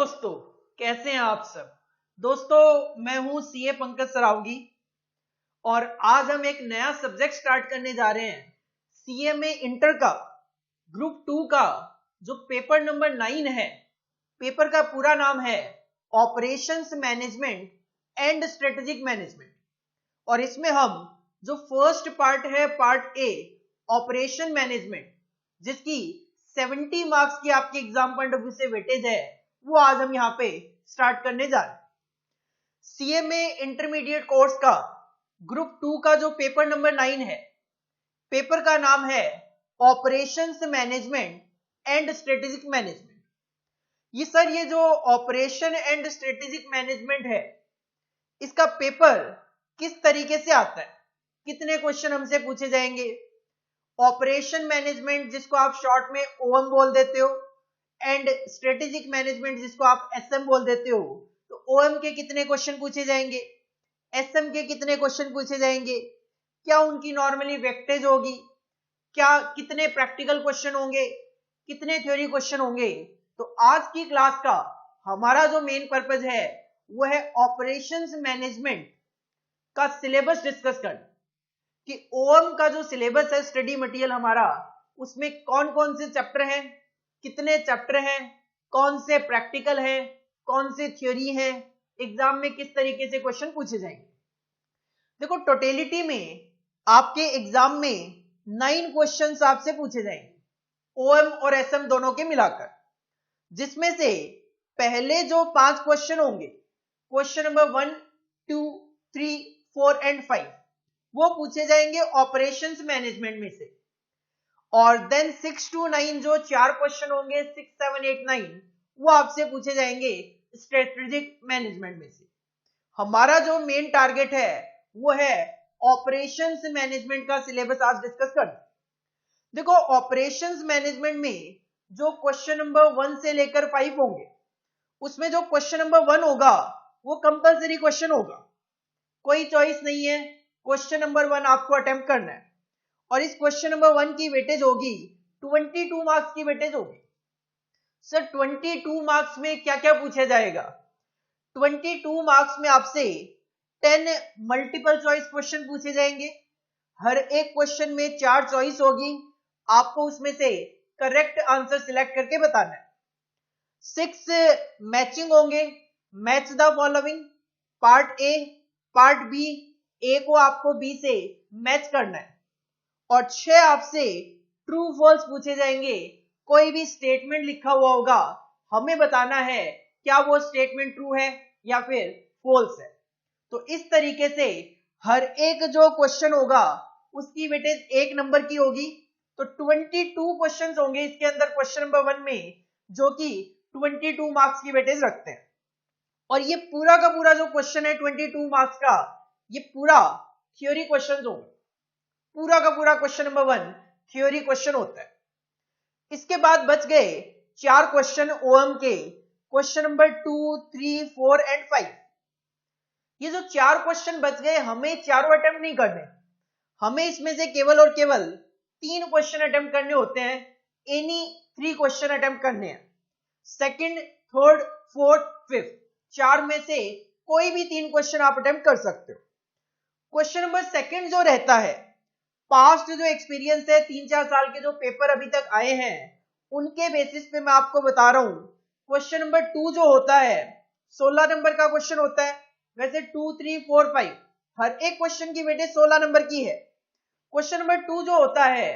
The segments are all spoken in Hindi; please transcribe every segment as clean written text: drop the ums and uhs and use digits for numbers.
दोस्तों, कैसे हैं आप सब। दोस्तों, मैं हूं सीए पंकज सरावगी और आज हम एक नया सब्जेक्ट स्टार्ट करने जा रहे हैं। सीए में इंटर का ग्रुप 2 का जो पेपर नंबर 9 है, पेपर का पूरा नाम है operations management and strategic management. और इसमें हम जो फर्स्ट पार्ट है, पार्ट ए ऑपरेशन मैनेजमेंट, जिसकी 70 मार्क्स की आपके एग्जाम पॉइंट ऑफ व्यू से वेटेज है, वो आज हम यहाँ पे स्टार्ट करने जा रहे हैं। सीए में इंटरमीडिएट कोर्स का ग्रुप 2 का जो पेपर नंबर 9 है, पेपर का नाम है operations management and strategic management. ये जो ऑपरेशन एंड स्ट्रेटेजिक मैनेजमेंट है, इसका पेपर किस तरीके से आता है, कितने क्वेश्चन हमसे पूछे जाएंगे। ऑपरेशन मैनेजमेंट, जिसको आप शॉर्ट में ओएम बोल देते हो, एंड स्ट्रेटेजिक मैनेजमेंट, जिसको आप एसएम बोल देते हो, तो ओएम के कितने क्वेश्चन पूछे जाएंगे, एसएम के कितने क्वेश्चन पूछे जाएंगे, क्या उनकी नॉर्मली वेक्टेज होगी, क्या कितने प्रैक्टिकल क्वेश्चन होंगे, कितने थ्योरी क्वेश्चन होंगे। तो आज की क्लास का हमारा जो मेन पर्पज है वो है ऑपरेशंस मैनेजमेंट का सिलेबस डिस्कस करना, कि ओएम का जो सिलेबस है, स्टडी मटेरियल हमारा, उसमें कौन कौन से चैप्टर हैं, कितने चैप्टर हैं, कौन से प्रैक्टिकल है, कौन से थ्योरी है, एग्जाम में किस तरीके से क्वेश्चन पूछे जाएंगे। देखो, टोटलिटी में आपके एग्जाम में 9 क्वेश्चंस आपसे पूछे जाएंगे, ओएम और एसएम दोनों के मिलाकर, जिसमें से पहले जो 5 क्वेश्चन होंगे, क्वेश्चन नंबर 1, 2, 3, 4 एंड 5, वो पूछे जाएंगे ऑपरेशंस मैनेजमेंट में से। और देन 6 to 9 जो 4 क्वेश्चन होंगे, 6, 7, 8, 9, वो आपसे पूछे जाएंगे स्ट्रेटेजिक मैनेजमेंट में से। हमारा जो मेन टारगेट है वो है ऑपरेशंस मैनेजमेंट का सिलेबस आज डिस्कस करना। देखो, ऑपरेशंस मैनेजमेंट में जो क्वेश्चन नंबर 1 से लेकर 5 होंगे, उसमें जो क्वेश्चन नंबर 1 होगा वो कंपल्सरी क्वेश्चन होगा, कोई चॉइस नहीं है, क्वेश्चन नंबर 1 आपको अटेम्प्ट करना है। और इस क्वेश्चन नंबर 1 की वेटेज होगी 22 मार्क्स की वेटेज होगी। सर, 22 मार्क्स में क्या क्या पूछा जाएगा। 22 मार्क्स में आपसे 10 मल्टीपल चॉइस क्वेश्चन पूछे जाएंगे। हर एक क्वेश्चन में 4 चॉइस होगी, आपको उसमें से करेक्ट आंसर सिलेक्ट करके बताना है। 6 मैचिंग होंगे, match the following, part A, part B, A को आपको बी से मैच करना है। और 6 आपसे ट्रू फॉल्स पूछे जाएंगे, कोई भी स्टेटमेंट लिखा हुआ होगा, हमें बताना है क्या वो स्टेटमेंट ट्रू है या फिर फॉल्स है। तो इस तरीके से हर एक जो क्वेश्चन होगा उसकी वेटेज 1 नंबर की होगी। तो 22 क्वेश्चंस होंगे इसके अंदर क्वेश्चन नंबर 1 में, जो कि 22 मार्क्स की वेटेज रखते हैं। और ये पूरा का पूरा जो क्वेश्चन है 22 मार्क्स का, ये पूरा थ्योरी क्वेश्चन होगा। पूरा का पूरा क्वेश्चन नंबर 1 थ्योरी क्वेश्चन होता है। इसके बाद बच गए 4 क्वेश्चन ओएम के, क्वेश्चन नंबर 2, 3, 4 एंड 5। ये जो 4 क्वेश्चन बच गए, हमें चारों अटेम्प्ट नहीं करने, हमें इसमें से केवल और केवल 3 क्वेश्चन अटेम्प्ट करने होते हैं। एनी 3 क्वेश्चन अटेम्प्ट करने हैं, सेकंड, थर्ड, फोर्थ, फिफ्थ, 4 में से कोई भी 3 क्वेश्चन आप अटेम्प्ट कर सकते हो। क्वेश्चन नंबर सेकंड जो रहता है, पास्ट जो एक्सपीरियंस है, 3-4 साल के जो पेपर अभी तक आए हैं, उनके बेसिस पे मैं आपको बता रहा हूं। क्वेश्चन नंबर 2 जो होता है 16 नंबर का क्वेश्चन होता है। वैसे 2, 3, 4, 5 हर एक क्वेश्चन की वेटेज 16 नंबर की है। क्वेश्चन नंबर 2 जो होता है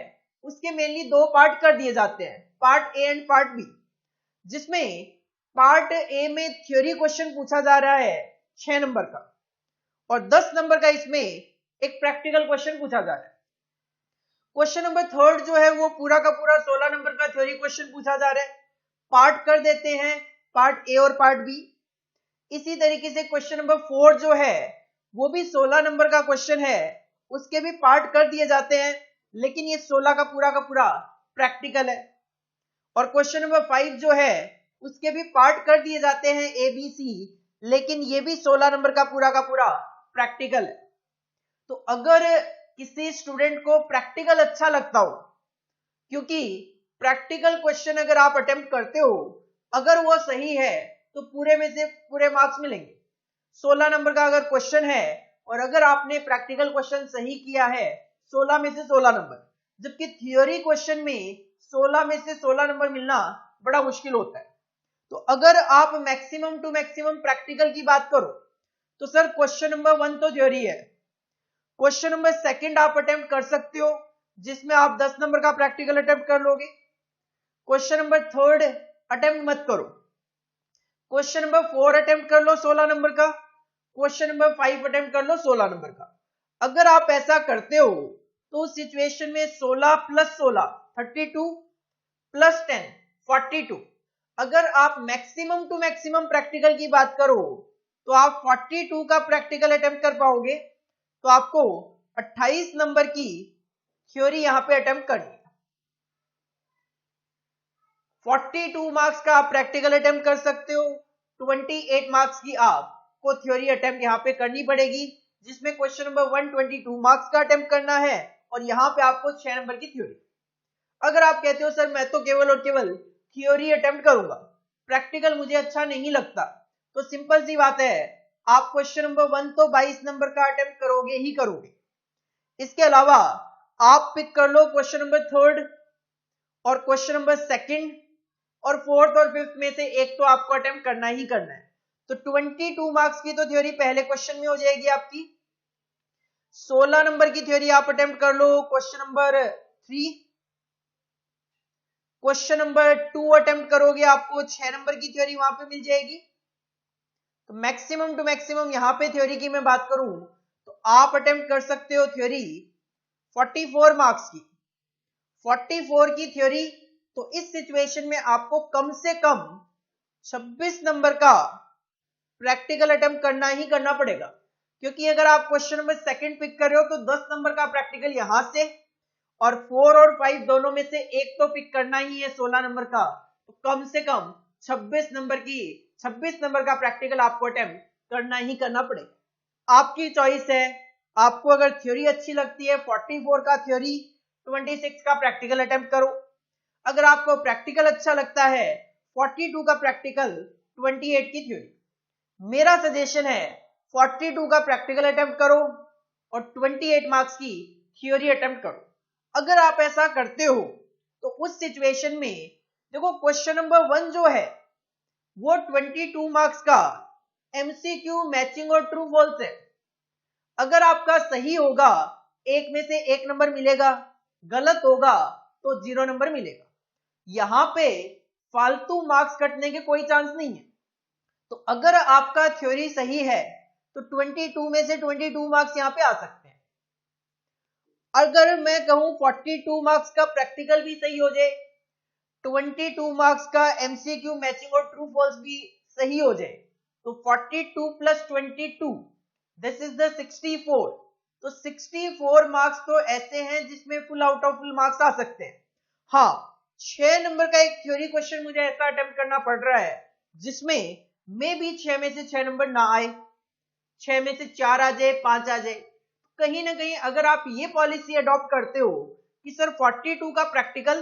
उसके मेनली 2 पार्ट कर दिए जाते हैं, part A and part B, जिसमें पार्ट ए में थ्योरी क्वेश्चन पूछा जा रहा है 6 नंबर का, और 10 नंबर का इसमें एक प्रैक्टिकल क्वेश्चन पूछा जा रहा है। क्वेश्चन नंबर थर्ड जो है वो पूरा का पूरा 16 नंबर का थ्योरी क्वेश्चन पूछा जा रहा है, पार्ट कर देते हैं, पार्ट ए और पार्ट बी। इसी तरीके से क्वेश्चन नंबर 4 जो है वो भी 16 नंबर का क्वेश्चन है, उसके भी पार्ट कर दिए जाते हैं, लेकिन ये 16 का पूरा प्रैक्टिकल है। और क्वेश्चन नंबर 5 जो है उसके भी पार्ट कर दिए जाते हैं, ए बी सी, लेकिन ये भी 16 नंबर का पूरा प्रैक्टिकल है। तो अगर किसी स्टूडेंट को प्रैक्टिकल अच्छा लगता हो, क्योंकि प्रैक्टिकल क्वेश्चन अगर आप अटेम्प्ट करते हो, अगर वो सही है तो पूरे में से पूरे मार्क्स मिलेंगे। 16 नंबर का अगर क्वेश्चन है और अगर आपने प्रैक्टिकल क्वेश्चन सही किया है 16 में से 16 नंबर, जबकि थियोरी क्वेश्चन में 16 में से 16 नंबर मिलना बड़ा मुश्किल होता है। तो अगर आप मैक्सिमम टू मैक्सिमम प्रैक्टिकल की बात करो तो सर क्वेश्चन नंबर 1 तो थ्योरी है, क्वेश्चन नंबर 2 आप अटेम्प्ट कर सकते हो जिसमें आप 10 नंबर का प्रैक्टिकल अटेम्प्ट कर लोगे। क्वेश्चन नंबर 3 अटेम्प्ट मत करो, क्वेश्चन नंबर 4 अटेम्प्ट कर लो 16 नंबर का, क्वेश्चन नंबर 5 अटेम्प्ट कर लो 16 नंबर का। अगर आप ऐसा करते हो तो उस सिचुएशन में 16 प्लस 16 32 प्लस 10 42। अगर आप मैक्सिमम टू मैक्सिमम प्रैक्टिकल की बात करो तो आप 42 का प्रैक्टिकल अटेम्प्ट कर पाओगे। तो आपको 28 नंबर की थ्योरी यहां पे अटेम्प्ट करनी है। 42 मार्क्स का आप प्रैक्टिकल अटेम्प्ट कर सकते हो, 28 मार्क्स की आपको थ्योरी अटेम्प्ट यहां पे करनी पड़ेगी, जिसमें क्वेश्चन नंबर 122 मार्क्स का अटेम्प्ट करना है और यहां पे आपको 6 नंबर की थ्योरी। अगर आप कहते हो सर मैं तो केवल और केवल थ्योरी अटेम्प्ट करूंगा, प्रैक्टिकल मुझे अच्छा नहीं लगता, तो सिंपल सी बात है, आप क्वेश्चन नंबर 1 तो 22 नंबर का अटेम्प्ट करोगे ही करोगे। इसके अलावा आप पिक कर लो क्वेश्चन नंबर 3 और क्वेश्चन नंबर 2 और 4th और 5th में से एक तो आपको अटेम्प्ट करना ही करना है। तो 22 मार्क्स की तो थ्योरी पहले क्वेश्चन में हो जाएगी आपकी। 16 नंबर की थ्योरी आप अटेम्प्ट कर लो question number 3, question number 2 attempt करोगे आपको 6 नंबर की थ्योरी वहां पे मिल जाएगी। तो मैक्सिमम टू मैक्सिमम यहां पे थ्योरी की मैं बात करूं तो आप अटेम्प्ट कर सकते हो थ्योरी 44 मार्क्स की, 44 की थ्योरी। तो इस सिचुएशन में आपको कम से कम 26 नंबर का प्रैक्टिकल अटेम्प्ट करना ही करना पड़ेगा, क्योंकि अगर आप क्वेश्चन नंबर 2 पिक कर रहे हो तो 10 नंबर का प्रैक्टिकल यहां से और 4 और 5 दोनों में से एक तो पिक करना ही है 16 नंबर का। तो कम से कम 26 नंबर का प्रैक्टिकल आपको अटेम्प्ट करना ही करना पड़ेगा। आपकी चॉइस है, आपको अगर थ्योरी अच्छी लगती है 44 का थ्योरी, 26 का प्रैक्टिकल अटेम्प्ट करो। अगर आपको प्रैक्टिकल अच्छा लगता है 42 का प्रैक्टिकल, 28 की थ्योरी। मेरा सजेशन है 42 का प्रैक्टिकल अटेम्प्ट करो और 28 मार्क्स की थ्योरी अटेम्प्ट करो। अगर आप ऐसा करते हो तो उस सिचुएशन में देखो क्वेश्चन नंबर 1 जो है वो 22 मार्क्स का एमसीक्यू मैचिंग और ट्रू फॉल्स है। अगर आपका सही होगा एक में से एक नंबर मिलेगा, गलत होगा तो 0 नंबर मिलेगा। यहां पे फालतू मार्क्स कटने के कोई चांस नहीं है। तो अगर आपका थ्योरी सही है तो 22 में से 22 मार्क्स यहां पे आ सकते हैं। अगर मैं कहूं 42 मार्क्स का प्रैक्टिकल भी सही हो जाए, 22 मार्क्स का एमसीक्यू मैचिंग और ट्रू फॉल्स भी सही हो जाए, तो 42 प्लस 22 दिस इज द 64। तो 64 मार्क्स तो ऐसे हैं जिसमें full out of full marks आ सकते हैं। हाँ, 6 नंबर का एक थ्योरी क्वेश्चन मुझे ऐसा अटेम्प्ट करना पड़ रहा है जिसमें मे भी 6 में से 6 नंबर ना आए, 6 में से 4 आ जाए, 5 आ जाए। कहीं ना कहीं अगर आप ये पॉलिसी अडॉप्ट करते हो कि सर 42 का प्रैक्टिकल,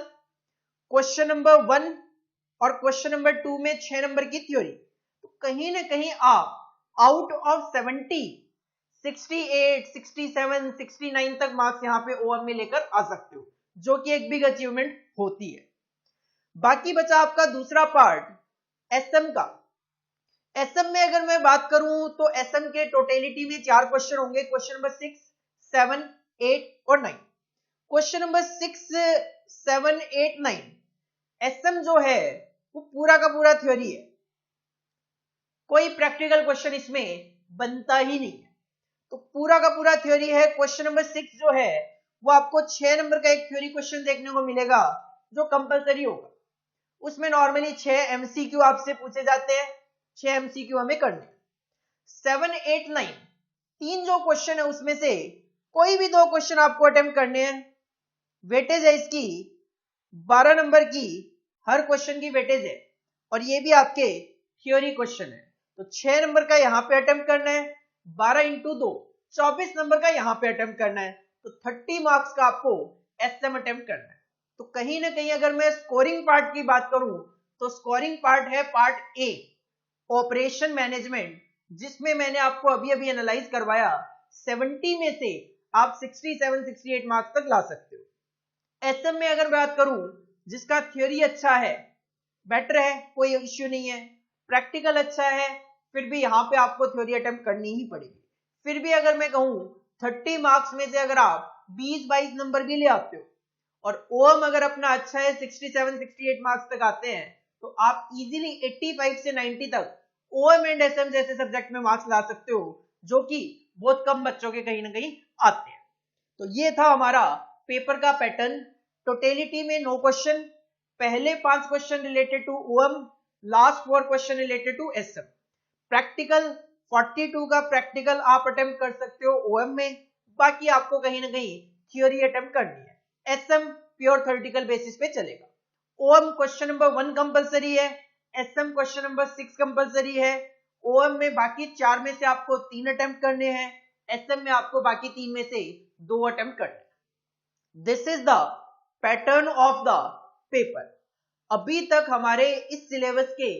क्वेश्चन नंबर 1 और क्वेश्चन नंबर 2 में 6 नंबर की थ्योरी, तो कहीं ना कहीं आप आउट ऑफ 70 68 67 69 तक मार्क्स यहां पे ओएम में लेकर आ सकते हो, जो कि एक बिग अचीवमेंट होती है। बाकी बचा आपका दूसरा पार्ट एसएम का। एसएम में अगर मैं बात करूं तो एसएम के टोटलिटी में 4 क्वेश्चन होंगे, क्वेश्चन नंबर 6 7 8 और 9। क्वेश्चन नंबर 6 7 8 9 एसएम जो है वो पूरा का पूरा थ्योरी है, कोई प्रैक्टिकल क्वेश्चन इसमें बनता ही नहीं है। तो पूरा का पूरा थ्योरी है। क्वेश्चन नंबर 6 जो है वो आपको 6 नंबर का एक थ्योरी क्वेश्चन देखने को मिलेगा जो कंपलसरी होगा। उसमें नॉर्मली 6 एमसीक्यू आपसे पूछे जाते हैं, 6 एमसीक्यू हमें करने। 7 8 9 तीन जो क्वेश्चन है उसमें से कोई भी 2 क्वेश्चन आपको अटेम्प्ट करने हैं। वेटेज है इसकी 12 नंबर की, हर क्वेश्चन की वेटेज है और ये भी आपके थ्योरी क्वेश्चन है। तो 6 नंबर का यहां पे अटेम्प्ट करना है, 12 इंटू 2 24 नंबर का यहां पे अटेम्प्ट करना है। तो 30 मार्क्स का आपको एसएम अटेम्प्ट करना है। तो कहीं ना कहीं अगर मैं स्कोरिंग पार्ट की बात करूं तो स्कोरिंग पार्ट है पार्ट ए, ऑपरेशन मैनेजमेंट, जिसमें मैंने आपको अभी अभी एनालाइज करवाया, 70 में से आप 67-68 मार्क्स तक ला सकते हो। एसएम में अगर बात करूं, जिसका थ्योरी अच्छा है, बेटर है, कोई इश्यू नहीं है, प्रैक्टिकल अच्छा है, फिर भी यहां पे आपको थ्योरी अटेम्प्ट करनी ही पड़ेगी। फिर भी अगर मैं कहूं 30 मार्क्स में से अगर आप 20-22 नंबर भी ले आते हो और ओएम अगर अपना अच्छा है 67-68 मार्क्स तक आते हैं, तो आप इजीली 85 से 90 तक ओएम एंड एसएम जैसे सब्जेक्ट में मार्क्स ला सकते हो, जो कि बहुत कम बच्चों के कहीं ना कहीं आते हैं। तो ये था हमारा पेपर का पैटर्न। टोटलिटी में 9 क्वेश्चन, पहले 5 question related to OM, last 4 question related to SM. Practical 42 का प्रैक्टिकल आप अटेम्प्ट कर सकते हो ओएम में, बाकी आपको कहीं ना कहीं थ्योरी अटेम्प्ट करनी है। एसएम प्योर थ्योरेटिकल बेसिस पे चलेगा। ओएम क्वेश्चन नंबर 1 कंपलसरी है, एसएम क्वेश्चन नंबर 6 कंपलसरी है। ओएम में बाकी 4 में से आपको 3 अटेम्प्ट करने हैं, एसएम में आपको बाकी 3 में से 2 अटेम्प्ट करने हैं। This is the pattern of the paper. अभी तक हमारे इस सिलेबस के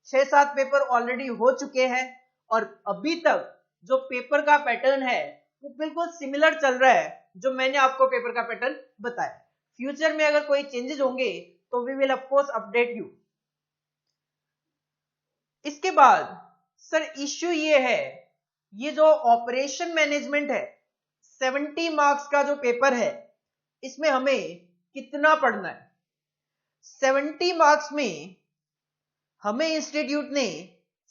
6-7 पेपर ऑलरेडी हो चुके हैं और अभी तक जो पेपर का पैटर्न है वो बिल्कुल सिमिलर चल रहा है जो मैंने आपको पेपर का पैटर्न बताया। फ्यूचर में अगर कोई चेंजेस होंगे तो we will of course update you. इसके बाद सर इश्यू ये है, ये जो ऑपरेशन मैनेजमेंट है 70 मार्क्स का जो पेपर है, इसमें हमें कितना पढ़ना है? 70 मार्क्स में हमें इंस्टीट्यूट ने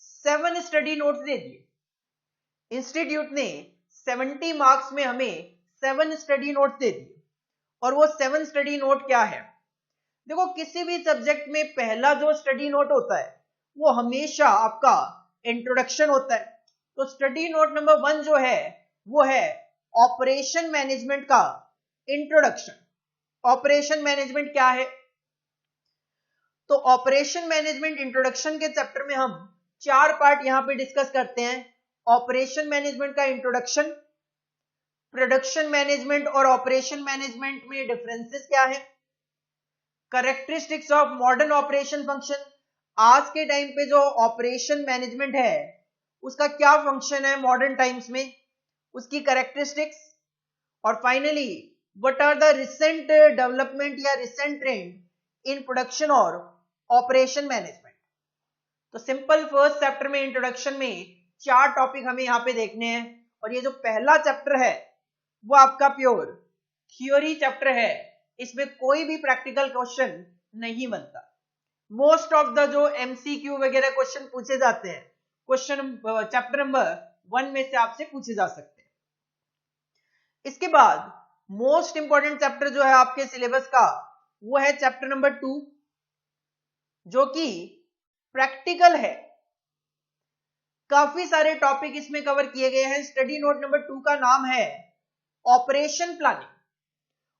7 स्टडी नोट्स दे दिए। इंस्टीट्यूट ने 70 मार्क्स में हमें 7 स्टडी नोट्स दे दिए। और वो 7 स्टडी नोट क्या है? देखो, किसी भी सब्जेक्ट में पहला जो स्टडी नोट होता है वो हमेशा आपका इंट्रोडक्शन होता है। तो स्टडी नोट नंबर 1 जो है वो है ऑपरेशन मैनेजमेंट का इंट्रोडक्शन। ऑपरेशन मैनेजमेंट क्या है? तो ऑपरेशन मैनेजमेंट इंट्रोडक्शन के चैप्टर में हम 4 पार्ट यहां पे डिस्कस करते हैं। ऑपरेशन मैनेजमेंट का इंट्रोडक्शन, प्रोडक्शन मैनेजमेंट और ऑपरेशन मैनेजमेंट में डिफरेंसेस क्या है, characteristics of modern operation function, आज के टाइम पे जो ऑपरेशन मैनेजमेंट है उसका क्या फंक्शन है मॉडर्न टाइम्स में, उसकी कैरेक्टरिस्टिक्स, और finally what are the recent development या रिसेंट ट्रेंड इन प्रोडक्शन और ऑपरेशन मैनेजमेंट। तो सिंपल फर्स्ट चैप्टर में इंट्रोडक्शन में 4 टॉपिक हमें यहां पे देखने हैं और ये जो पहला चैप्टर है वो आपका प्योर थ्योरी चैप्टर है, इसमें कोई भी प्रैक्टिकल क्वेश्चन नहीं बनता। मोस्ट ऑफ द जो एमसीक्यू वगैरह क्वेश्चन पूछे जाते हैं क्वेश्चन चैप्टर नंबर 1 में से आपसे पूछे जा सकते हैं। इसके बाद मोस्ट इंपॉर्टेंट चैप्टर जो है आपके सिलेबस का वो है चैप्टर नंबर 2, जो कि प्रैक्टिकल है। काफी सारे टॉपिक इसमें कवर किए गए हैं। स्टडी नोट नंबर 2 का नाम है ऑपरेशन प्लानिंग,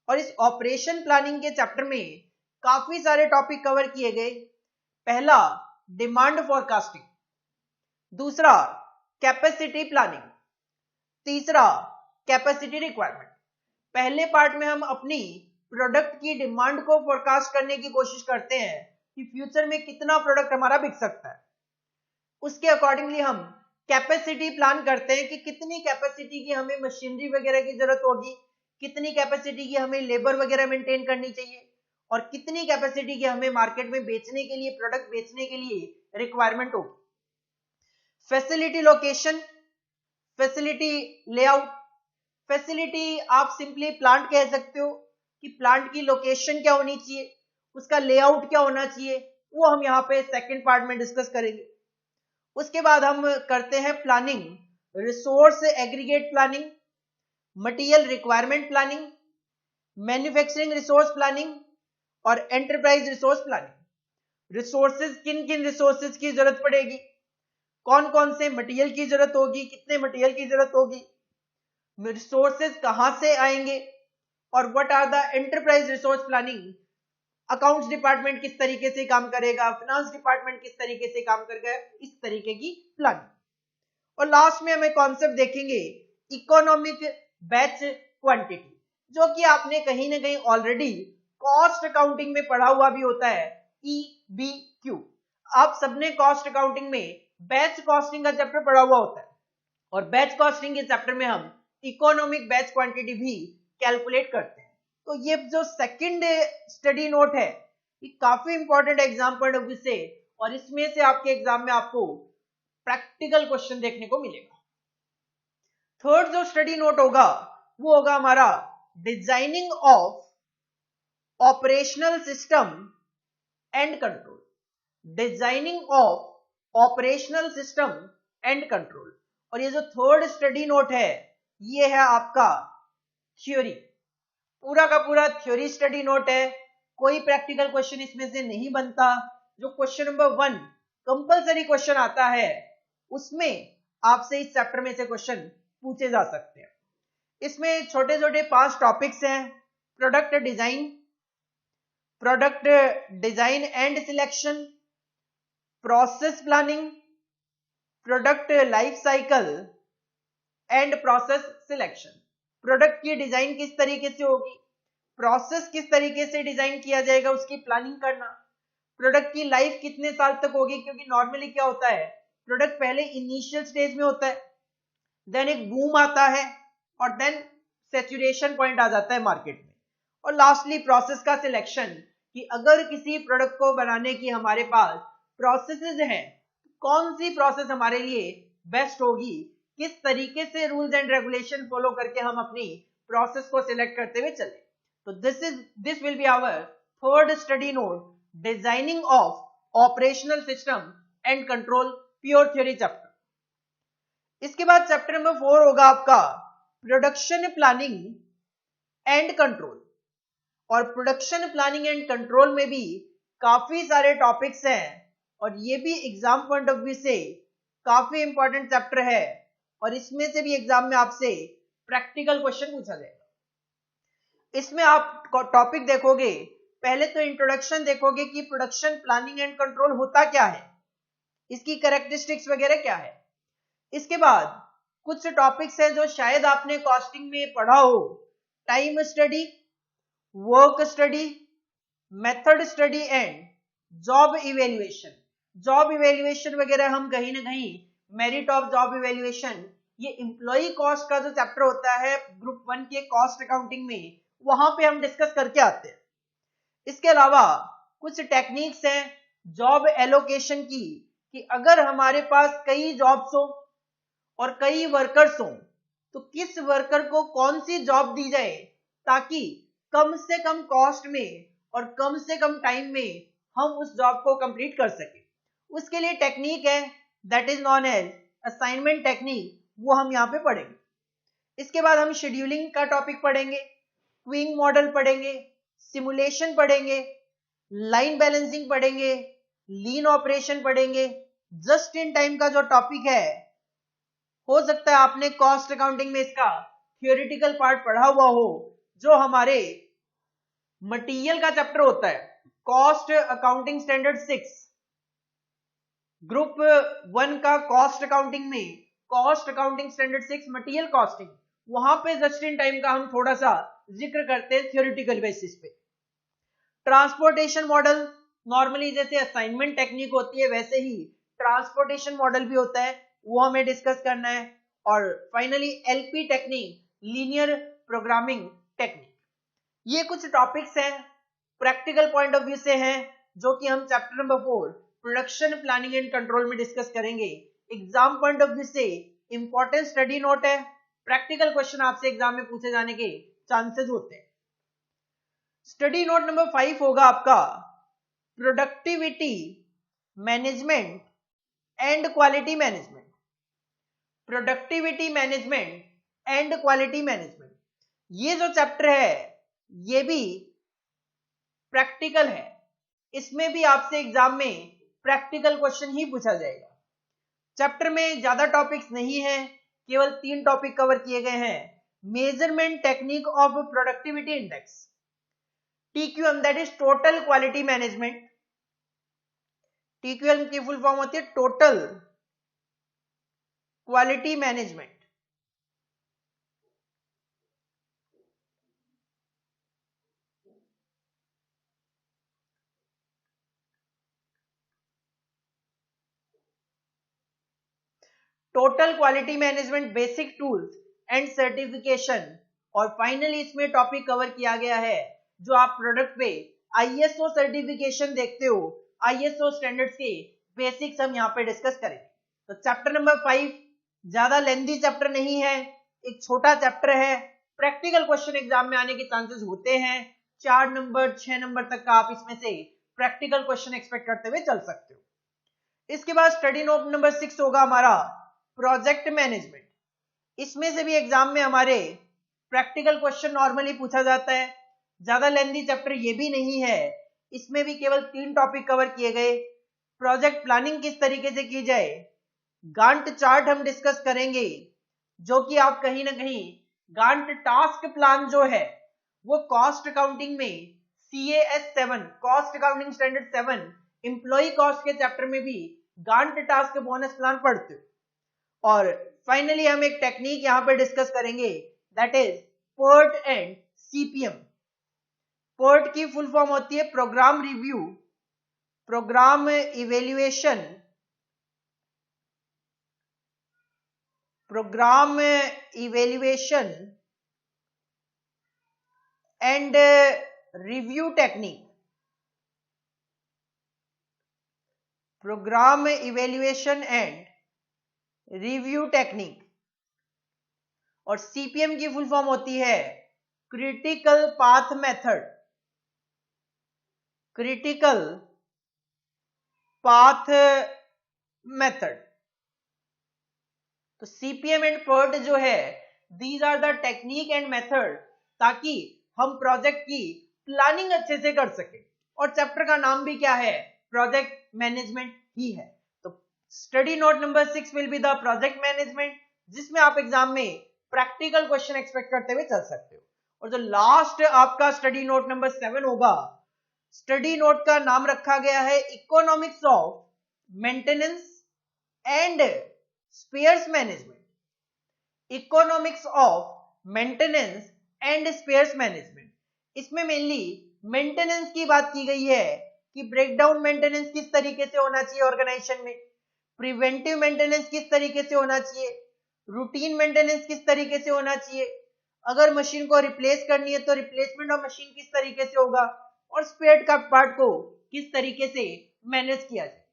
और इस ऑपरेशन प्लानिंग के चैप्टर में काफी सारे टॉपिक कवर किए गए। पहला डिमांड फॉरकास्टिंग, दूसरा कैपेसिटी प्लानिंग, तीसरा कैपेसिटी रिक्वायरमेंट। पहले पार्ट में हम अपनी प्रोडक्ट की डिमांड को फोरकास्ट करने की कोशिश करते हैं कि फ्यूचर में कितना प्रोडक्ट हमारा बिक सकता है। उसके अकॉर्डिंगली हम कैपेसिटी प्लान करते हैं कि कितनी कैपेसिटी की हमें मशीनरी वगैरह की जरूरत होगी, कितनी कैपेसिटी की हमें लेबर वगैरह मेंटेन करनी चाहिए, और कितनी कैपेसिटी की हमें मार्केट में बेचने के लिए, प्रोडक्ट बेचने के लिए रिक्वायरमेंट होगी। Facility location, facility layout. Facility आप सिंपली प्लांट कह सकते हो कि प्लांट की लोकेशन क्या होनी चाहिए, उसका लेआउट क्या होना चाहिए, वो हम यहाँ पे सेकंड पार्ट में डिस्कस करेंगे। उसके बाद हम करते हैं planning, resource aggregate planning, material requirement planning, manufacturing resource planning और एंटरप्राइज रिसोर्स प्लानिंग। रिसोर्सेज, किन किन रिसोर्सेज की जरूरत पड़ेगी, कौन कौन से मटेरियल की जरूरत होगी, कितने मटेरियल की जरूरत होगी, रिसोर्सेज कहां से आएंगे, और what are the enterprise resource planning. Accounts department किस तरीके से काम करेगा, फाइनेंस डिपार्टमेंट किस तरीके से काम करेगा, इस तरीके की प्लानिंग। और लास्ट में हमें कॉन्सेप्ट देखेंगे इकोनॉमिक बैच क्वांटिटी, जो कि आपने कहीं ना कहीं ऑलरेडी कॉस्ट अकाउंटिंग में पढ़ा हुआ भी होता है, EBQ। आप सबने कॉस्ट अकाउंटिंग में बैच कॉस्टिंग का चैप्टर पढ़ा हुआ होता है, और बैच कॉस्टिंग के चैप्टर में हम इकोनॉमिक बैच क्वांटिटी भी कैलकुलेट करते हैं। तो ये जो सेकंड स्टडी नोट है ये काफी important exam point of view से, और इसमें से आपके एग्जाम में आपको प्रैक्टिकल क्वेश्चन देखने को मिलेगा। थर्ड जो स्टडी नोट होगा वो होगा हमारा designing of operational system and control. Designing of operational system and control. और ये जो थर्ड स्टडी नोट है ये है आपका थ्योरी, पूरा का पूरा थ्योरी स्टडी नोट है, कोई प्रैक्टिकल क्वेश्चन इसमें से नहीं बनता। जो क्वेश्चन नंबर 1 कंपलसरी क्वेश्चन आता है उसमें आपसे इस चैप्टर में से क्वेश्चन पूछे जा सकते हैं। इसमें छोटे छोटे 5 टॉपिक्स हैं। Product design and selection, process planning, product life cycle and process selection. Product की डिजाइन किस तरीके से होगी, प्रोसेस किस तरीके से डिजाइन किया जाएगा उसकी प्लानिंग करना, प्रोडक्ट की लाइफ कितने साल तक होगी, क्योंकि नॉर्मली क्या होता है प्रोडक्ट पहले इनिशियल स्टेज में होता है, देन एक बूम आता है और देन सैचुरेशन पॉइंट आ जाता है मार्केट में, और लास्टली प्रोसेस का सिलेक्शन कि अगर किसी प्रोडक्ट को बनाने की हमारे पास प्रोसेसेस हैं, कौन सी प्रोसेस हमारे लिए बेस्ट होगी, किस तरीके से रूल्स एंड रेगुलेशन फॉलो करके हम अपनी प्रोसेस को सिलेक्ट करते हुए चले। तो this will be our third study note, designing of operational system and control, pure theory chapter. इसके बाद चैप्टर नंबर 4 होगा आपका प्रोडक्शन प्लानिंग एंड कंट्रोल। और प्रोडक्शन प्लानिंग एंड कंट्रोल में भी काफी सारे टॉपिक्स हैं, और ये भी एग्जाम पॉइंट ऑफ व्यू से काफी इंपॉर्टेंट चैप्टर है, और इसमें से भी एग्जाम में आपसे प्रैक्टिकल क्वेश्चन पूछा जाएगा। इसमें आप टॉपिक देखोगे, पहले तो इंट्रोडक्शन देखोगे कि प्रोडक्शन प्लानिंग एंड कंट्रोल होता क्या है, इसकी कैरेक्टरिस्टिक्स वगैरह क्या है। इसके बाद कुछ टॉपिक्स हैं जो शायद आपने कॉस्टिंग में पढ़ा हो, time study, work study, method study and job evaluation. Job evaluation वगैरह हम कहीं ना कहीं मेरिट ऑफ जॉब इवेल्युएशन, ये एम्प्लॉय कॉस्ट का जो चैप्टर होता है ग्रुप 1 के कॉस्ट अकाउंटिंग में, वहां पे हम डिस्कस करके आते हैं। इसके अलावा कुछ टेक्निक्स हैं जॉब एलोकेशन की, कि अगर हमारे पास कई जॉब्स हो और कई वर्कर्स हो तो किस वर्कर को कौन सी जॉब दी जाए ताकि कम से कम कॉस्ट में और कम से कम टाइम में हम उस जॉब को कंप्लीट कर सके। उसके लिए टेक्निक है that is known as assignment technique, वो हम यहाँ पे पढ़ेंगे। इसके बाद हम शेड्यूलिंग का टॉपिक पढ़ेंगे, क्यूइंग मॉडल पढ़ेंगे, सिमुलेशन पढ़ेंगे, लाइन बैलेंसिंग पढ़ेंगे, लीन ऑपरेशन पढ़ेंगे। जस्ट इन टाइम का जो टॉपिक है, हो सकता है आपने कॉस्ट अकाउंटिंग में इसका थियोरिटिकल पार्ट पढ़ा हुआ हो, जो हमारे मटेरियल का चैप्टर होता है, कॉस्ट अकाउंटिंग स्टैंडर्ड 6 ग्रुप 1 का कॉस्ट अकाउंटिंग में, cost accounting standard 6 material costing, वहां पे जस्ट इन टाइम का हम थोड़ा सा जिक्र करते हैं थियोरिटिकल बेसिस पे। ट्रांसपोर्टेशन मॉडल, नॉर्मली जैसे असाइनमेंट टेक्निक होती है वैसे ही ट्रांसपोर्टेशन मॉडल भी होता है, वो हमें डिस्कस करना है। और finally LP technique, linear programming technique. ये कुछ टॉपिक्स हैं प्रैक्टिकल पॉइंट ऑफ व्यू से हैं, जो कि हम chapter number 4 production planning and control में डिस्कस करेंगे। एग्जाम पॉइंट ऑफ व्यू से इंपॉर्टेंट स्टडी नोट है, प्रैक्टिकल क्वेश्चन आपसे एग्जाम में पूछे जाने के चांसेस होते हैं। स्टडी नोट नंबर 5 होगा आपका productivity management and quality management. Productivity management and quality management, ये जो चैप्टर है ये भी प्रैक्टिकल है, इसमें भी आपसे एग्जाम में प्रैक्टिकल क्वेश्चन ही पूछा जाएगा। चैप्टर में ज्यादा टॉपिक्स नहीं है, केवल 3 टॉपिक कवर किए गए हैं। Measurement technique of productivity index, TQM that is total quality management. TQM की फुल फॉर्म होती है total quality management. Total quality management basic tools and certification, और फाइनली इसमें टॉपिक कवर किया गया है जो आप प्रोडक्ट पे आईएसओ सर्टिफिकेशन देखते हो, आईएसओ स्टैंडर्ड्स के बेसिक्स हम यहाँ पे डिस्कस करेंगे। तो चैप्टर नंबर 5 ज्यादा लेंथी चैप्टर नहीं है, एक छोटा चैप्टर है, प्रैक्टिकल क्वेश्चन एग्जाम में आने के चांसेस होते हैं। 4 नंबर 6 नंबर तक का आप इसमें से प्रैक्टिकल क्वेश्चन एक्सपेक्ट करते हुए चल सकते हो। इसके बाद स्टडी नोट नंबर 6 होगा हमारा प्रोजेक्ट मैनेजमेंट। इसमें से भी एग्जाम में हमारे प्रैक्टिकल क्वेश्चन नॉर्मली पूछा जाता है, ज्यादा लेंथी चैप्टर ये भी नहीं है, इसमें भी केवल 3 टॉपिक कवर किए गए। प्रोजेक्ट प्लानिंग किस तरीके से की जाए, गांट चार्ट हम डिस्कस करेंगे, जो कि आप कहीं ना कहीं गांट टास्क प्लान जो है वो कॉस्ट अकाउंटिंग में CAS 7 cost accounting standard 7 employ cost के चैप्टर में भी गांट टास्क बोनस प्लान पढ़ते हो। और फाइनली हम एक टेक्निक यहां पे डिस्कस करेंगे, that is PERT and CPM। PERT की फुल फॉर्म होती है program review, program evaluation, program evaluation and review technique, program evaluation and review technique. और CPM की फुल फॉर्म होती है critical path method, critical path method. तो CPM एंड PERT जो है, these are the technique and method, ताकि हम प्रोजेक्ट की प्लानिंग अच्छे से कर सके। और चैप्टर का नाम भी क्या है, प्रोजेक्ट मैनेजमेंट ही है। तो study note number 6 will be the project management, जिसमें आप एग्जाम में प्रैक्टिकल क्वेश्चन एक्सपेक्ट करते हुए चल सकते हो। और जो लास्ट आपका स्टडी नोट नंबर 7 होगा, स्टडी नोट का नाम रखा गया है economics of maintenance and spheres management, economics of maintenance and spheres management. इसमें मेनली मेंटेनेंस की बात की गई है कि ब्रेकडाउन मेंटेनेंस किस तरीके से होना चाहिए ऑर्गेनाइजेशन में, प्रिवेंटिव मेंटेनेंस किस तरीके से होना चाहिए, रूटीन मेंटेनेंस किस तरीके से होना चाहिए, अगर मशीन को रिप्लेस करनी है तो रिप्लेसमेंट ऑफ मशीन किस तरीके से होगा, और स्पेयर का पार्ट को किस तरीके से मैनेज किया जाए।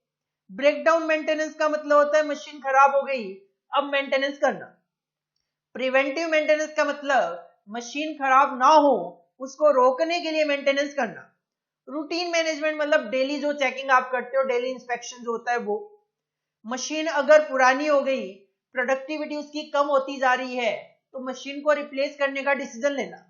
ब्रेकडाउन मेंटेनेंस का मतलब होता है मशीन खराब हो गई, अब मेंटेनेंस करना। प्रिवेंटिव मेंटेनेंस का मतलब मशीन खराब ना हो उसको रोकने के लिए मेंटेनेंस करना। रूटीन मैनेजमेंट मतलब डेली जो चेकिंग आप करते हो, डेली इंस्पेक्शन जो होता है वो। मशीन अगर पुरानी हो गई, प्रोडक्टिविटी उसकी कम होती जा रही है, तो मशीन को रिप्लेस करने का डिसीजन लेना।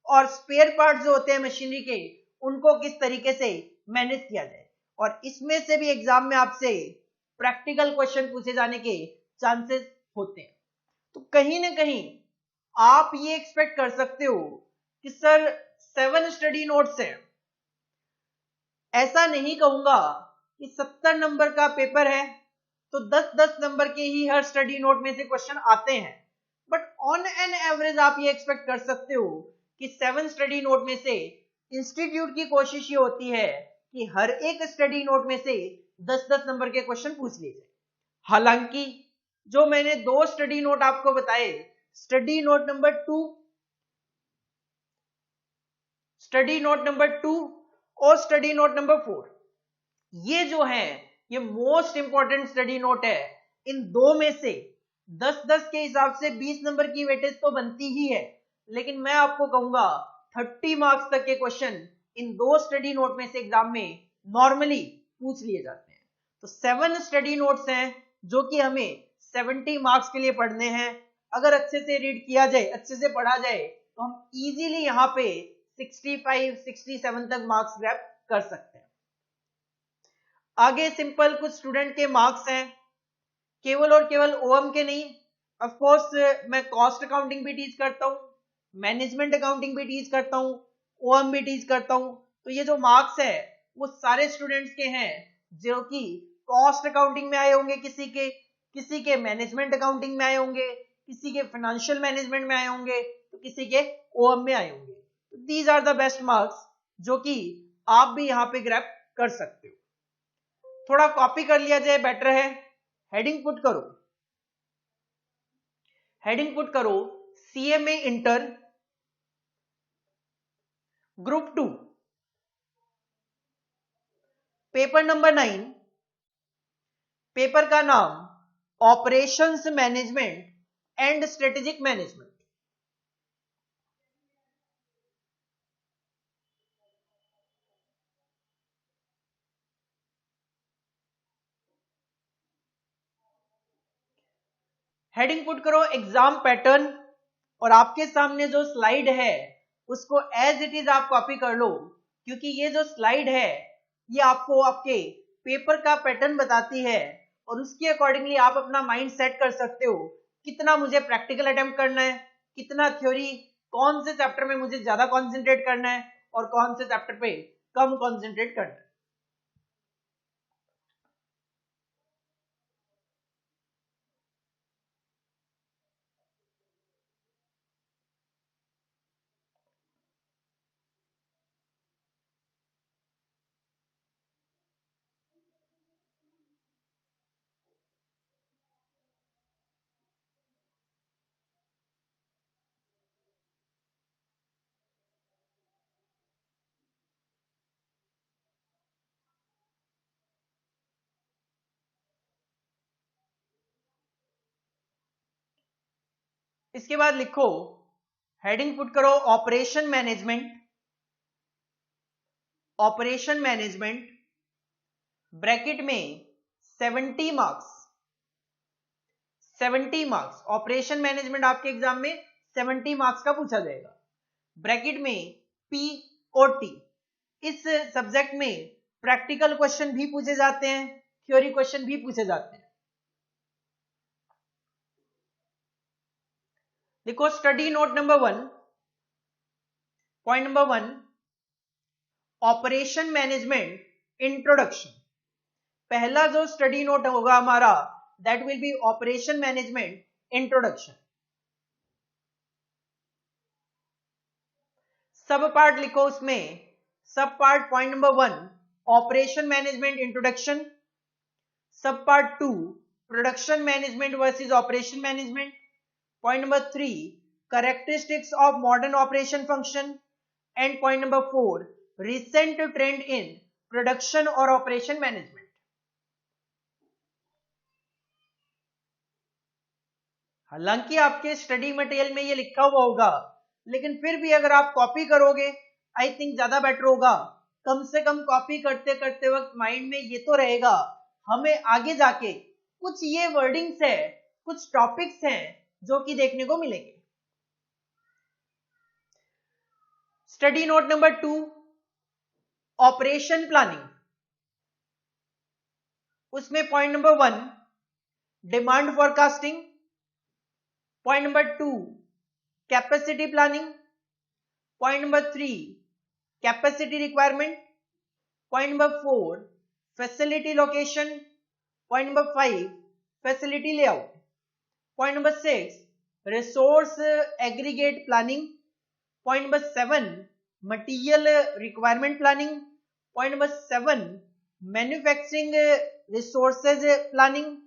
और स्पेयर पार्ट जो होते हैं मशीनरी के, उनको किस तरीके से मैनेज किया जाए। और इसमें से भी एग्जाम में आपसे प्रैक्टिकल क्वेश्चन पूछे जाने के चांसेस होते हैं। तो कहीं ना कहीं आप ये एक्सपेक्ट कर सकते हो कि सर 7 स्टडी नोट्स हैं, ऐसा नहीं कहूंगा कि 70 नंबर का पेपर है तो 10-10 नंबर के ही हर स्टडी नोट में से क्वेश्चन आते हैं, बट ऑन एन एवरेज आप ये एक्सपेक्ट कर सकते हो कि 7 स्टडी नोट में से इंस्टीट्यूट की कोशिश ये होती है कि हर एक स्टडी नोट में से 10-10 नंबर के क्वेश्चन पूछ लिए जाए। हालांकि जो मैंने 2 स्टडी नोट आपको बताए, study note number 2, study note number 2 और स्टडी नोट नंबर 4, ये जो है ये मोस्ट इंपॉर्टेंट स्टडी नोट है। इन दो में से 10-10 के हिसाब से 20 नंबर की वेटेज तो बनती ही है, लेकिन मैं आपको कहूंगा 30 मार्क्स तक के क्वेश्चन इन 2 स्टडी नोट में से एग्जाम में नॉर्मली पूछ लिए जाते हैं। तो 7 स्टडी नोट्स हैं जो कि हमें 70 मार्क्स के लिए पढ़ने हैं। अगर अच्छे से रीड किया जाए, अच्छे से पढ़ा जाए, तो हम इजीली यहाँ पे 65-67 तक मार्क्स ग्रैब कर सकते हैं। आगे सिंपल कुछ स्टूडेंट के मार्क्स हैं, केवल और केवल ओएम के नहीं। ऑफ कोर्स मैं कॉस्ट अकाउंटिंग भी टीच करता हूँ, मैनेजमेंट अकाउंटिंग भी टीच करता हूँ, ओएम भी टीच करता हूँ। तो ये जो मार्क्स है वो सारे स्टूडेंट्स के हैं जो कि कॉस्ट अकाउंटिंग में आए होंगे, किसी के मैनेजमेंट अकाउंटिंग में आए होंगे, किसी के फाइनेंशियल मैनेजमेंट में आए होंगे, तो किसी के ओएम में आए होंगे। These are the best marks जो कि आप भी यहाँ पे ग्रैब कर सकते हो। थोड़ा कॉपी कर लिया जाए बेटर है। हेडिंग पुट करो, हेडिंग पुट करो CMA inter group 2, paper number 9, paper का नाम operations management and strategic management. Heading put करो एग्जाम पैटर्न, और आपके सामने जो स्लाइड है उसको एज इट इज आप कॉपी कर लो, क्योंकि ये जो स्लाइड है ये आपको आपके पेपर का पैटर्न बताती है, और उसके अकॉर्डिंगली आप अपना माइंड सेट कर सकते हो कितना मुझे प्रैक्टिकल अटेम्प्ट करना है, कितना थ्योरी, कौन से चैप्टर में मुझे ज्यादा कॉन्सेंट्रेट करना है और कौन से चैप्टर पे कम कॉन्सेंट्रेट करना है। इसके बाद लिखो, हेडिंग पुट करो operation management, operation management bracket में 70 मार्क्स, 70 मार्क्स। ऑपरेशन मैनेजमेंट आपके एग्जाम में 70 मार्क्स का पूछा जाएगा। ब्रैकेट में POT, इस सब्जेक्ट में प्रैक्टिकल क्वेश्चन भी पूछे जाते हैं, थ्योरी क्वेश्चन भी पूछे जाते हैं। देखो study note number 1, point number 1, operation management introduction. पहला जो स्टडी नोट होगा हमारा, that will be operation management introduction. Sub part लिखो उसमें, sub part point number 1 operation management introduction, sub part 2 production management versus operation management, point number 3 characteristics of modern operation function, and point number 4 recent trend in production और ऑपरेशन मैनेजमेंट। हालांकि आपके स्टडी मटेरियल में ये लिखा हुआ होगा, लेकिन फिर भी अगर आप कॉपी करोगे आई थिंक ज्यादा बेटर होगा। कम से कम कॉपी करते करते वक्त माइंड में ये तो रहेगा, हमें आगे जाके कुछ ये वर्डिंग्स है, कुछ टॉपिक्स हैं जो कि देखने को मिलेंगे। Study note number 2, operation planning, उसमें point number 1 demand forecasting, point number 2 capacity planning, point number 3 capacity requirement, point number 4 facility location, point number 5 facility layout, point number 6 resource aggregate planning, point number 7 material requirement planning, point number 7 manufacturing resources planning,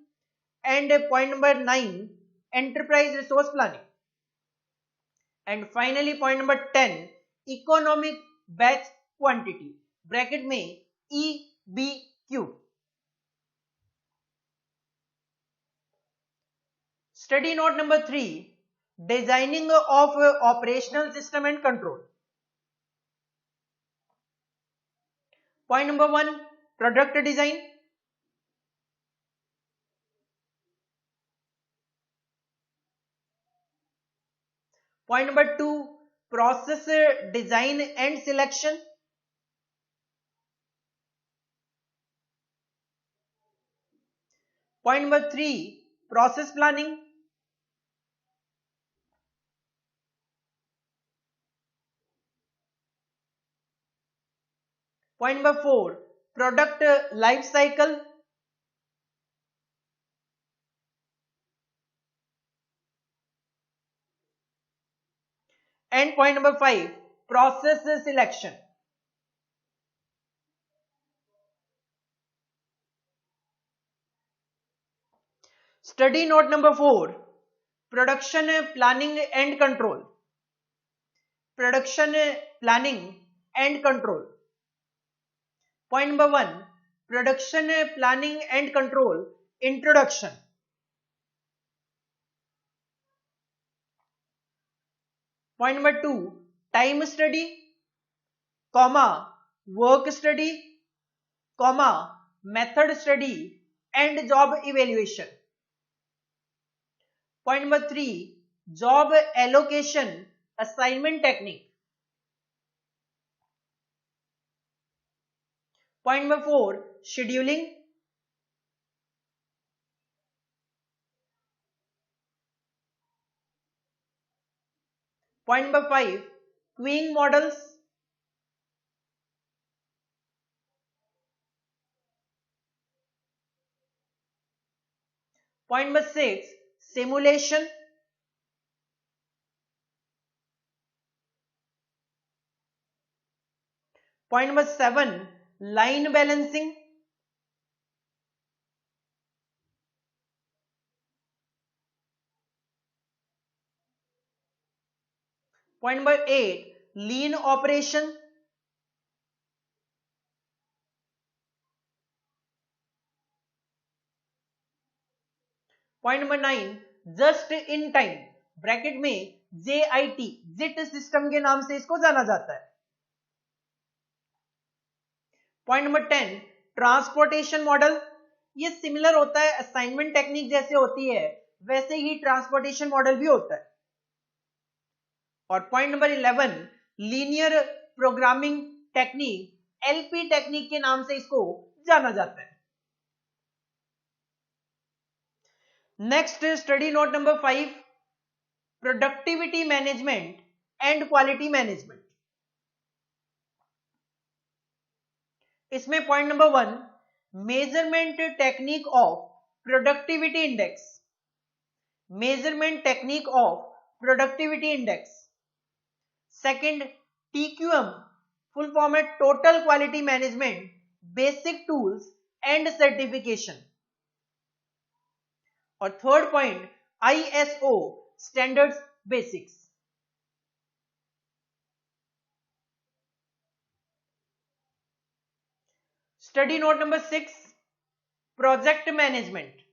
and point number 9 enterprise resource planning, and finally point number 10 economic batch quantity, bracket में EBQ। Study note number 3 designing of operational system and control, point number 1 product design, point number 2 process design and selection, point number 3 process planning, point number 4 product life cycle, and point number 5 process selection. Study note number 4 production planning and control, production planning and control. Point number 1, production planning and control introduction. Point number 2, time study, comma work study, comma method study and job evaluation. Point number 3, job allocation assignment technique. Point number 4, scheduling. Point number 5, queuing models. Point number 6, simulation. Point number 7, line balancing. Point number 8, lean operation. Point number 9, just in time, bracket में JIT, जिट सिस्टम के नाम से इसको जाना जाता है. Point number 10, transportation model. ये सिमिलर होता है, असाइनमेंट टेक्निक जैसे होती है वैसे ही ट्रांसपोर्टेशन मॉडल भी होता है. और point number 11, linear programming technique, LP technique के नाम से इसको जाना जाता है. Next study note number 5, productivity management and quality management. इसमें point number 1, measurement technique of productivity index, measurement technique of productivity index. Second, TQM, full form है total quality management basic tools and certification. और third point, ISO standards basics. Study note number 6, project management.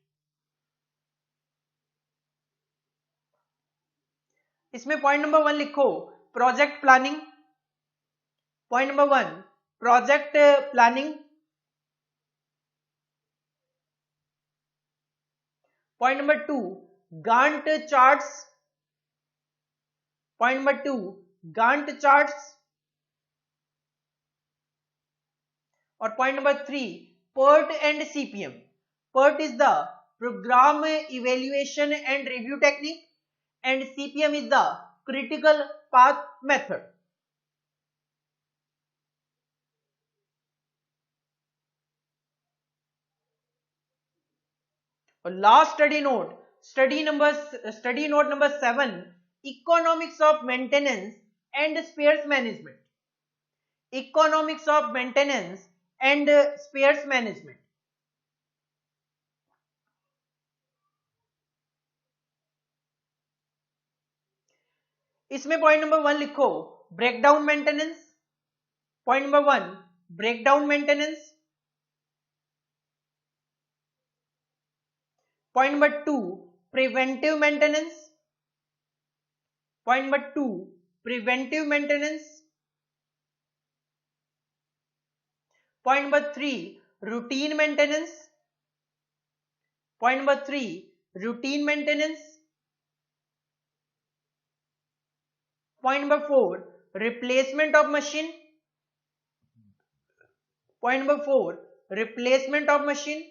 इसमें पॉइंट नंबर 1 लिखो, project planning. Point number 1, project planning. Point number 2, Gantt charts. Point number 2, Gantt charts. और point number 3, PERT and CPM. PERT is the program evaluation and review technique and CPM is the critical path method. और last study note number 7, economics of maintenance and spheres management. Economics of maintenance and spheres management. इसमें पॉइंट नंबर 1 लिखो, breakdown maintenance. Point number 1, breakdown maintenance. Point number 2, preventive maintenance. Point number 2, preventive maintenance. Point number 3, routine maintenance. Point number 3, routine maintenance. Point number 4, replacement of machine. Point number 4, replacement of machine.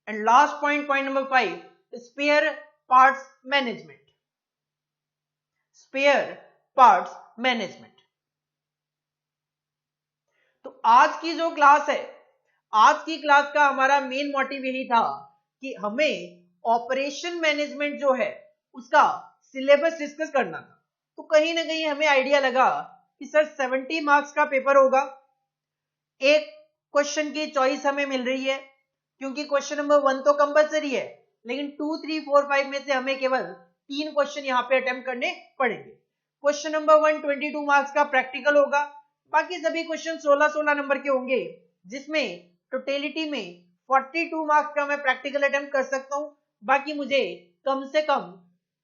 And last point number 5, spare parts management. Spare parts management. तो आज की जो क्लास है, आज की क्लास का हमारा मेन मोटिव यही था कि हमें ऑपरेशन मैनेजमेंट जो है उसका सिलेबस डिस्कस करना था. तो कहीं ना कहीं हमें आइडिया लगा कि सर 70 मार्क्स का पेपर होगा, एक क्वेश्चन की चॉइस हमें मिल रही है क्योंकि क्वेश्चन नंबर 1 तो कंपलसरी है, लेकिन 2, 3, 4, 5 में से हमें केवल 3 क्वेश्चन यहाँ पे अटेम्प्ट करने पड़ेंगे। क्वेश्चन नंबर 1 22 मार्क्स का प्रैक्टिकल होगा, बाकी सभी क्वेश्चन 16-16 नंबर के होंगे, जिसमें टोटलिटी में 42 मार्क्स का मैं प्रैक्टिकल अटेम्प्ट कर सकता हूँ। बाकी मुझे कम से कम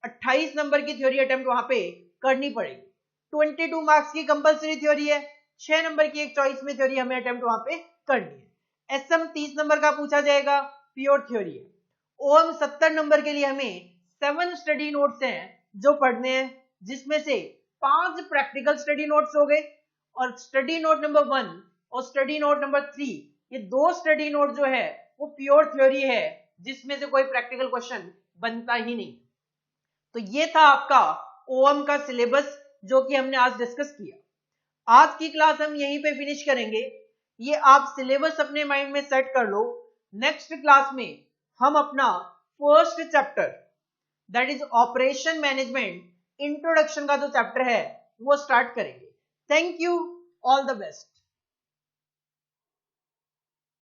28 नंबर की थ्योरी अटेम्प्ट वहां पे करनी पड़ेगी। 22 मार्क्स की कंपलसरी थ्योरी है, 6 नंबर की एक चॉइस में थ्योरी हमें अटेम्प्ट वहां पे करनी है। एसएम 30 नंबर का पूछा जाएगा, प्योर थ्योरी है। ओएम 70 नंबर के लिए हमें 7 स्टडी नोट्स हैं जो पढ़ने हैं, जिसमें से 5 प्रैक्टिकल स्टडी नोट्स हो गए, और स्टडी नोट नंबर 1 और स्टडी नोट नंबर 3, ये 2 स्टडी नोट जो है वो प्योर थ्योरी है, जिसमें से कोई प्रैक्टिकल क्वेश्चन बनता ही नहीं। तो ये था आपका ओएम का सिलेबस जो कि हमने आज डिस्कस किया। आज की क्लास हम यहीं पे फिनिश करेंगे। ये आप सिलेबस अपने माइंड में सेट कर लो। नेक्स्ट क्लास में हम अपना first chapter that is operation management introduction का जो चैप्टर है वो स्टार्ट करेंगे। Thank you, all the best.